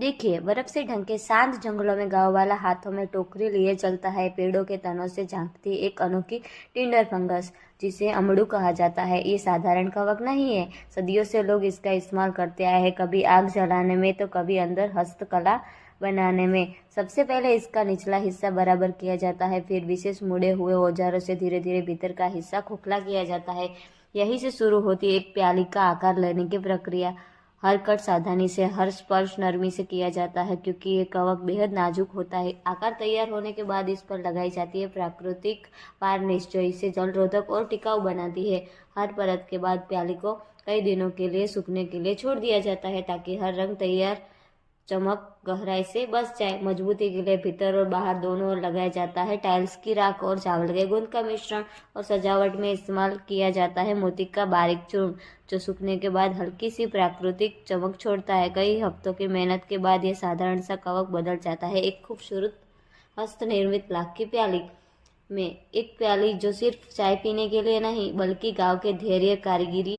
देखिए, बर्फ से ढके शांत जंगलों में गांव वाला हाथों में टोकरी लिए चलता है। पेड़ों के तनों से झांकती एक अनोखी टिंडर फंगस, जिसे अमड़ू कहा जाता है। ये साधारण कवक नहीं है। सदियों से लोग इसका इस्तेमाल करते आए हैं, कभी आग जलाने में तो कभी अंदर हस्तकला बनाने में। सबसे पहले इसका निचला हिस्सा बराबर किया जाता है, फिर विशेष मुड़े हुए औजारों से धीरे धीरे भीतर का हिस्सा खोखला किया जाता है। यही से शुरू होती है एक प्याली का आकार लेने की प्रक्रिया। हर कट सावधानी से, हर स्पर्श नरमी से किया जाता है, क्योंकि ये कवक बेहद नाजुक होता है। आकार तैयार होने के बाद इस पर लगाई जाती है प्राकृतिक वार्निश, जो इसे जल रोधक और टिकाऊ बनाती है। हर परत के बाद प्याली को कई दिनों के लिए सूखने के लिए छोड़ दिया जाता है, ताकि हर रंग तैयार चमक गहराई से बच जाए। मजबूती के लिए भीतर और बाहर दोनों ओर लगाया जाता है टाइल्स की राख और चावल के गुंद का मिश्रण। और सजावट में इस्तेमाल किया जाता है मोती का बारीक चूर्ण, जो सूखने के बाद हल्की सी प्राकृतिक चमक छोड़ता है। कई हफ्तों की मेहनत के बाद यह साधारण सा कवक बदल जाता है एक खूबसूरत हस्त निर्मित लाख की प्याली में। एक प्याली जो सिर्फ चाय पीने के लिए नहीं, बल्कि गांव के धैर्य, कारीगरी